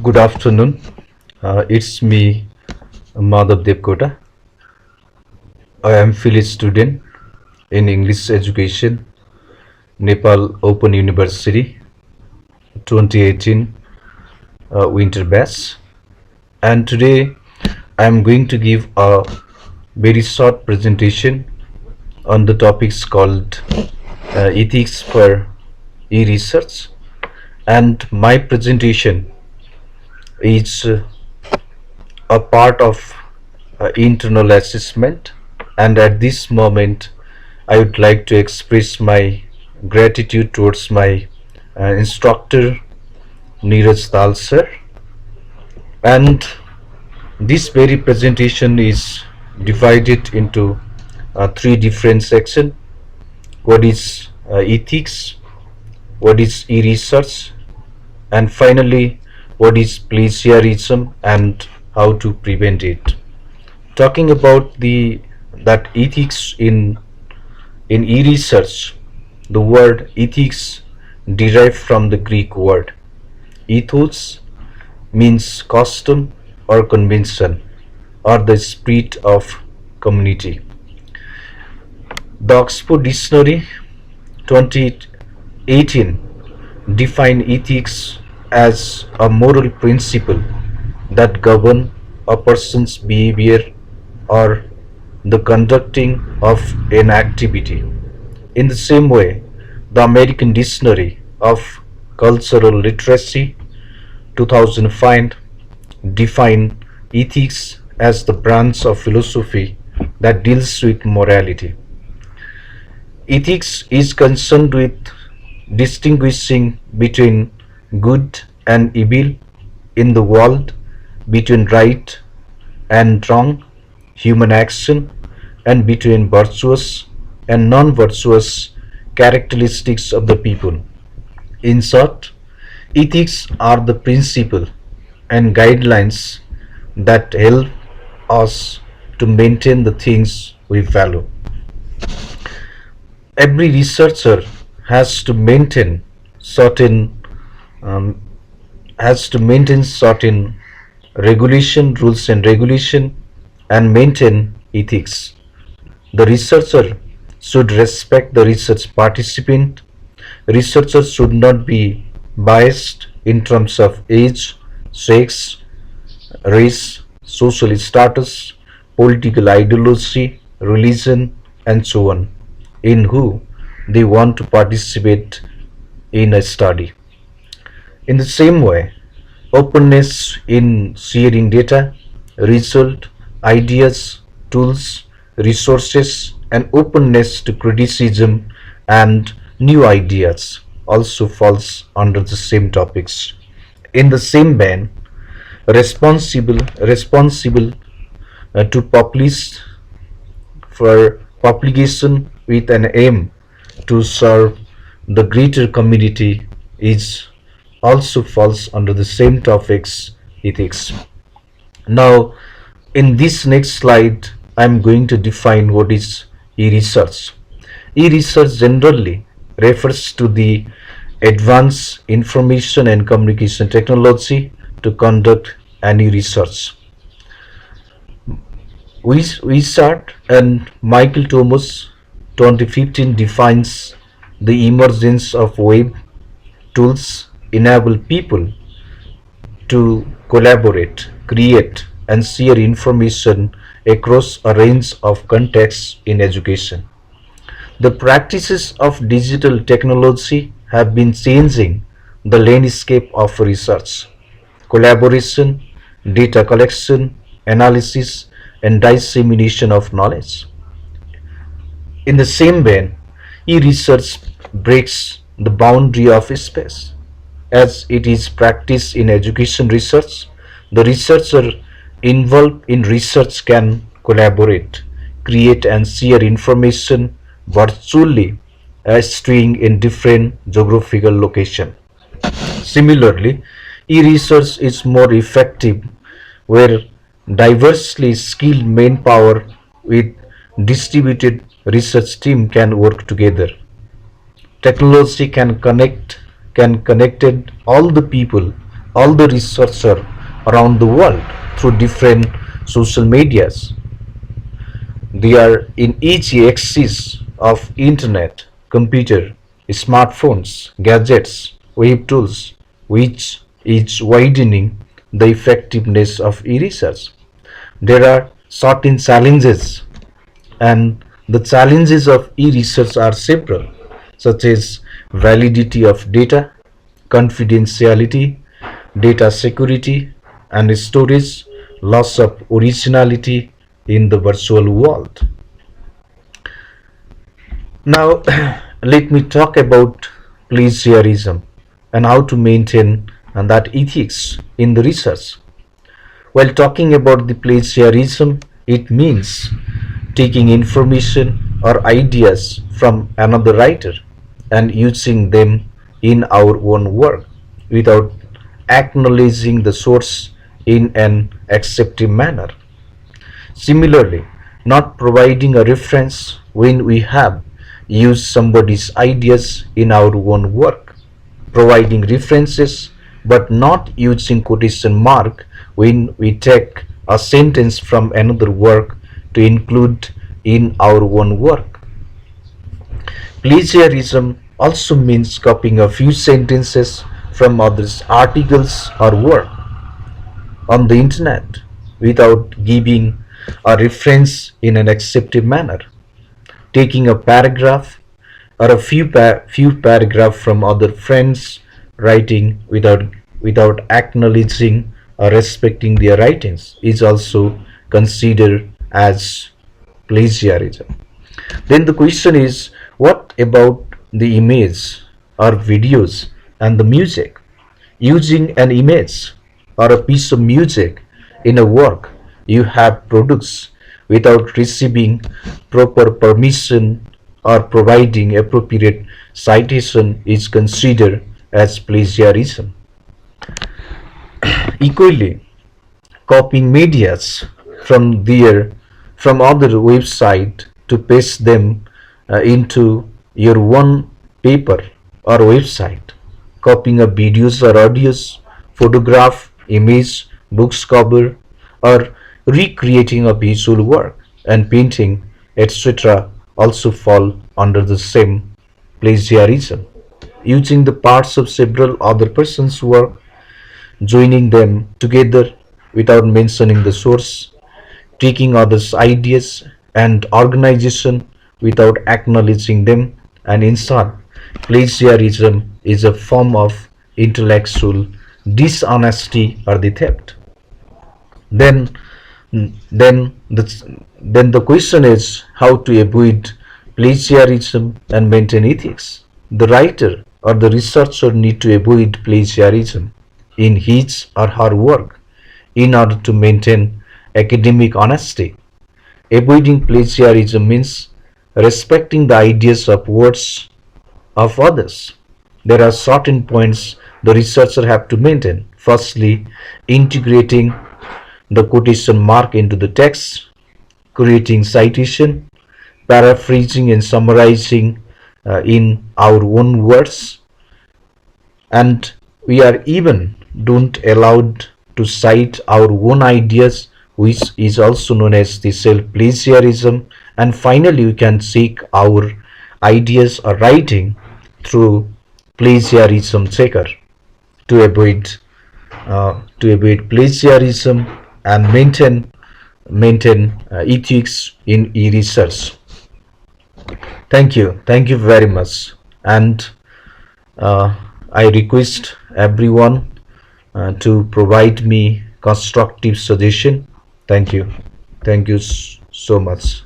Good afternoon. It's me, Madhav Devkota. I am Philly student in English education, Nepal Open University, 2018 winter batch. And today I am going to give a very short presentation on the topics called ethics for e-research. And my presentation is a part of internal assessment, and at this moment I would like to express my gratitude towards my instructor Neeraj Dal sir. And this very presentation is divided into three different sections: what is ethics, what is e-research, and finally what is plagiarism and how to prevent it. Talking about the that ethics in e-research, the word ethics derived from the Greek word ethos, means custom or convention or the spirit of community. The Oxford Dictionary 2018 define ethics as a moral principle that govern a person's behavior or the conducting of an activity. In the same way, the American Dictionary of Cultural Literacy 2005 define ethics as the branch of philosophy that deals with morality. Ethics is concerned with distinguishing between good and evil in the world, between right and wrong human action, and between virtuous and non-virtuous characteristics of the people. In short, ethics are the principle and guidelines that help us to maintain the things we value. Every researcher has to maintain certain um, certain regulation, rules and regulation, and maintain ethics. The researcher should respect the research participant. Researchers should not be biased in terms of age, sex, race, social status, political ideology, religion, and so on, in who they want to participate in a study. In the same way, openness in sharing data, result, ideas, tools, resources, and openness to criticism and new ideas also falls under the same topics. In the same vein, responsible to publish for publication with an aim to serve the greater community is also falls under the same topics, ethics. Now, in this next slide, I am going to define what is e-research. E-research generally refers to the advanced information and communication technology to conduct any research. We start, and Michael Thomas 2015 defines the emergence of web tools enable people to collaborate, create, and share information across a range of contexts in education. The practices of digital technology have been changing the landscape of research, collaboration, data collection, analysis, and dissemination of knowledge. In the same vein, e-research breaks the boundary of space. As it is practiced in education research, the researcher involved in research can collaborate, create, and share information virtually as staying in different geographical location. Similarly, e-research is more effective where diversely skilled manpower with distributed research team can work together. Technology can connected all the people all the researchers around the world through different social medias. They are in each axis of internet, computer, smartphones, gadgets, web tools, which is widening the effectiveness of e-research. There are certain challenges, and the challenges of e-research are several, such as validity of data, confidentiality, data security, and storage, loss of originality in the virtual world. Now, let me talk about plagiarism and how to maintain that ethics in the research. While talking about the plagiarism, it means taking information or ideas from another writer and using them in our own work without acknowledging the source in an acceptive manner. Similarly, not providing a reference when we have used somebody's ideas in our own work, providing references but not using quotation mark when we take a sentence from another work to include in our own work. Plagiarism also means copying a few sentences from others' articles or work on the internet without giving a reference in an accepted manner, taking a paragraph or a few paragraph from other friends writing without acknowledging or respecting their writings is also considered as plagiarism. Then the question is, what about the image or videos and the music? Using an image or a piece of music in a work you have produced without receiving proper permission or providing appropriate citation is considered as plagiarism. Equally, copying medias from their from other website to paste them into your own paper or website, copying a videos or audios, photograph, image, books cover, or recreating a visual work and painting, etc., also fall under the same plagiarism. Using the parts of several other persons' work, joining them together without mentioning the source, taking others' ideas and organization without acknowledging them, and in short, plagiarism is a form of intellectual dishonesty or the theft. Then, then the question is how to avoid plagiarism and maintain ethics. The writer or the researcher need to avoid plagiarism in his or her work in order to maintain academic honesty. Avoiding plagiarism means respecting the ideas of words of others. There are certain points the researcher have to maintain. Firstly, integrating the quotation mark into the text, creating citation, paraphrasing and summarizing in our own words, and we are even don't allowed to cite our own ideas, which is also known as the self-plagiarism. And finally, we can seek our ideas or writing through plagiarism checker to avoid plagiarism and maintain ethics in e-research. Thank you very much, and I request everyone to provide me constructive suggestion. Thank you so much.